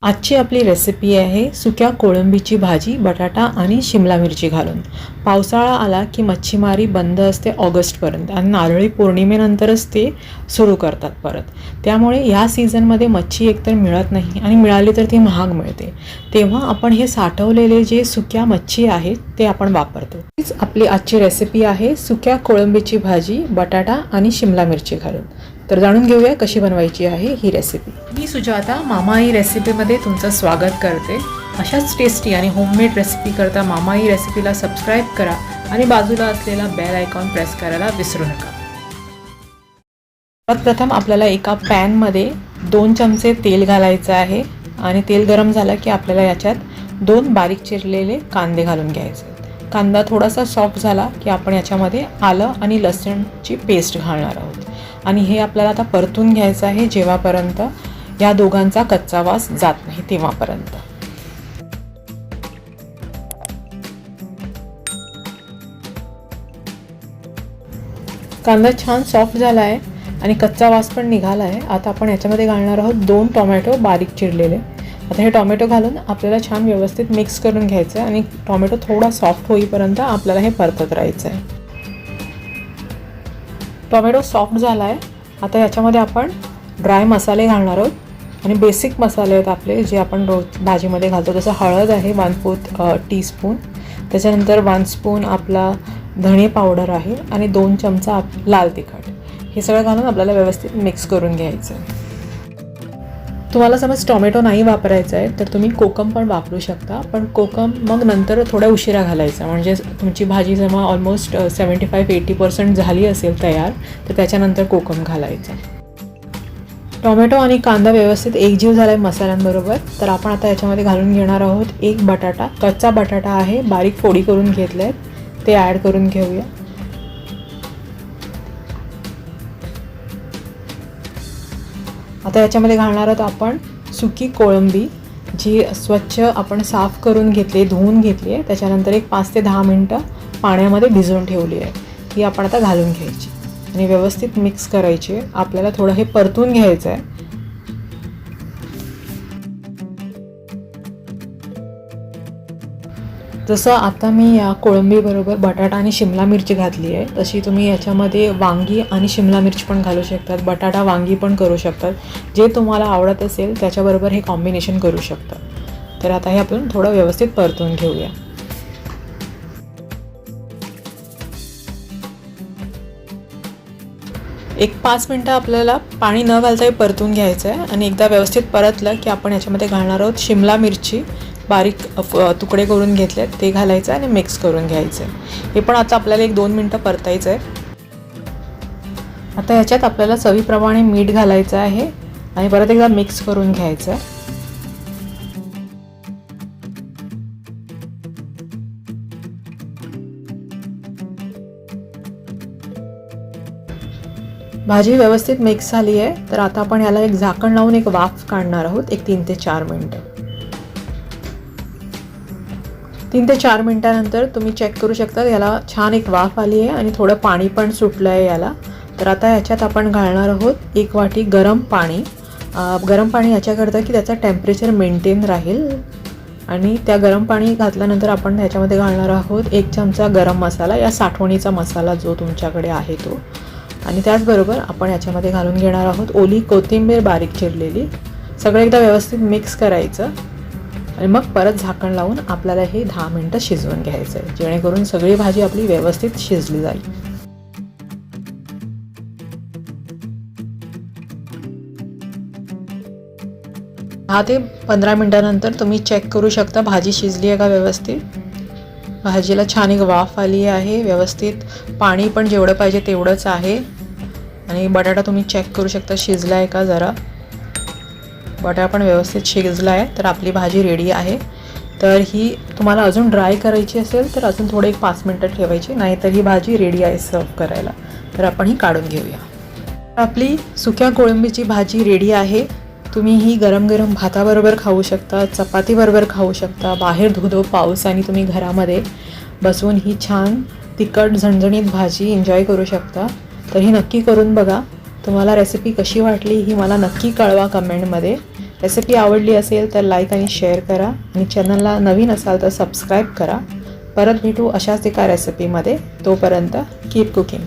आजची आपली रेसिपी आहे सुक्या कोळंबीची भाजी बटाटा आणि शिमला मिरची घालून। पावसाळा आला की मच्छीमारी बंद असते ऑगस्टपर्यंत आणि नारळी पौर्णिमेनंतरच ते सुरू करतात परत। त्यामुळे ह्या सीझनमध्ये मच्छी एकतर मिळत नाही आणि मिळाली तर ती महाग मिळते। तेव्हा आपण हे साठवलेले जे सुक्या मच्छी आहेत ते आपण वापरतो। हीच आपली आजची रेसिपी आहे सुक्या कोळंबीची भाजी बटाटा आणि शिमला मिरची घालून। तर जाणून घेऊया कशी बनवायची आहे ही रेसिपी। मी सुजाता मामाई रेसिपीमध्ये तुमचं स्वागत करते। अशाच टेस्टी आणि होममेड रेसिपी करता मामाई रेसिपीला सबस्क्राईब करा आणि बाजूला असलेला बेल आयकॉन प्रेस करायला विसरू नका। प्रथम आपल्याला एका पॅनमध्ये 2 चमचे तेल घालायचं आहे आणि तेल गरम झालं की आपल्याला याच्यात 2 बारीक चिरलेले कांदे घालून घ्यायचे। कांदा थोडासा सॉफ्ट झाला की आपण याच्यामध्ये आलं आणि लसूणची पेस्ट घालणार आहोत आणि हे आपल्याला आता परतून घ्यायचं आहे जेव्हापर्यंत या दोघांचा कच्चा वास जात नाही तेव्हापर्यंत। कांदा छान सॉफ्ट झाला आहे आणि कच्चा वास पण निघाला आहे। आता आपण याच्यामध्ये घालणार आहोत 2 टोमॅटो बारीक चिरलेले। आता हे टोमॅटो घालून आपल्याला छान व्यवस्थित मिक्स करून घ्यायचं आहे आणि टोमॅटो थोडा सॉफ्ट होईपर्यंत आपल्याला हे परतत राहायचं आहे। टोमॅटो सॉफ्ट झाला आहे। आता याच्यामध्ये आपण ड्राय मसाले घालणार आहोत आणि बेसिक मसाले आहेत आपले जे आपण रोज भाजीमध्ये घालतो। जसं हळद आहे 1/4 टीस्पून, त्याच्यानंतर 1 स्पून आपला धणे पावडर आहे आणि 2 चमचा लाल तिखट। हे सगळं घालून आपल्याला व्यवस्थित मिक्स करून घ्यायचं आहे। तुम्हाला समज टोमॅटो नाही वापरायचा आहे तर तुम्ही कोकम पण वापरू शकता, पण कोकम मग नंतर थोड्या उशिरा घालायचा, म्हणजे तुमची भाजी जेव्हा ऑलमोस्ट 75-80% झाली असेल तयार तर त्याच्यानंतर कोकम घालायचा। टोमॅटो आणि कांदा व्यवस्थित एकजीव झाला आहे मसाल्यांबरोबर, तर आपण आता याच्यामध्ये घालून घेणार आहोत 1 बटाटा। कच्चा बटाटा आहे, बारीक फोडी करून घेतले आहेत, ते ॲड करून घेऊया। आता याच्यामध्ये घालणार आहोत आपण सुकी कोळंबी, जी स्वच्छ आपण साफ करून घेतली, धुवून घेतली आहे। त्याच्यानंतर एक 5 ते 10 मिनटं पाण्यामध्ये भिजवून ठेवली आहे, ती आपण आता घालून घ्यायची आणि व्यवस्थित मिक्स करायची। आपल्याला थोडं हे परतून घ्यायचं आहे। जसं आता मी या कोळंबीबरोबर बटाटा आणि शिमला मिरची घातली आहे, तशी तुम्ही याच्यामध्ये वांगी आणि शिमला मिरची पण घालू शकतात, बटाटा वांगी पण करू शकतात। जे तुम्हाला आवडत असेल त्याच्याबरोबर हे कॉम्बिनेशन करू शकता। तर आता हे आपण थोडं व्यवस्थित परतून घेऊया। एक 5 मिनटं आपल्याला पाणी न घालता परतून घ्यायचं आहे आणि एकदा व्यवस्थित परतलं की आपण याच्यामध्ये घालणार आहोत शिमला मिरची बारीक तुकडे करून घेतले, ते घालायचं आणि मिक्स करून घ्यायचं आहे। हे पण आता आपल्याला एक 2 मिनटं परतायचं आहे। आता याच्यात आपल्याला चवीप्रमाणे मीठ घालायचं आहे आणि परत एकदा मिक्स करून घ्यायचं आहे। भाजी व्यवस्थित मिक्स झाली आहे, तर आता आपण याला एक झाकण लावून एक वाफ काढणार आहोत, एक 3 ते 4 मिनटं। 3 ते 4 मिनटानंतर तुम्ही चेक करू शकता याला छान एक वाफ आली आहे आणि थोडं पाणी पण सुटलं आहे याला। तर आता याच्यात आपण घालणार आहोत 1 वाटी गरम पाणी। गरम पाणी याच्याकरता की त्याचं टेम्परेचर मेंटेन राहील आणि त्या गरम पाणी घातल्यानंतर आपण याच्यामध्ये घालणार आहोत 1 चमचा गरम मसाला, या साठवणीचा मसाला जो तुमच्याकडे आहे तो, आणि त्याचबरोबर आपण याच्यामध्ये घालून घेणार आहोत ओली कोथिंबीर बारीक चिरलेली। सगळं एकदा व्यवस्थित मिक्स करायचं आणि मग परत झाकण लावून आपल्याला हे 10 मिनटं शिजवून घ्यायचं आहे, जेणेकरून सगळी भाजी आपली व्यवस्थित शिजली जाईल। 10 ते 15 मिनटानंतर तुम्ही चेक करू शकता भाजी शिजली आहे का व्यवस्थित। भाजीला छान एक वाफ आली आहे, व्यवस्थित पाणी पण जेवढं पाहिजे तेवढंच आहे आणि बटाटा तुम्ही चेक करू शकता शिजला आहे का। जरा बटाटा पण व्यवस्थित शिजला आहे, तर आपली भाजी रेडी आहे। तर ही तुम्हाला अजून ड्राय करायची असेल तर अजून थोडे 5 मिनटं ठेवायची, नाहीतर ही भाजी रेडी आहे सर्व करायला। तर आपण ही काढून घेऊया। आपली सुक्या कोळंबीची भाजी रेडी आहे। तुम्ही ही गरम गरम भाताबरोबर खाऊ शकता, चपातीबरोबर खाऊ शकता, बाहेर धो पाऊस आणि तुम्ही घरामध्ये बसून ही छान तिखट झणझणीत भाजी एन्जॉय करू शकता। तर ही नक्की करून बघा। तुम्हाला रेसिपी कशी वाटली ही मला नक्की कळवा कमेंटमध्ये। रेसिपी आवडली असेल तर लाईक आणि शेअर करा आणि चॅनलला नवीन असाल तर सबस्क्राईब करा. परत भेटू अशाच एका रेसिपीमध्ये. तोपर्यंत कीप कुकिंग.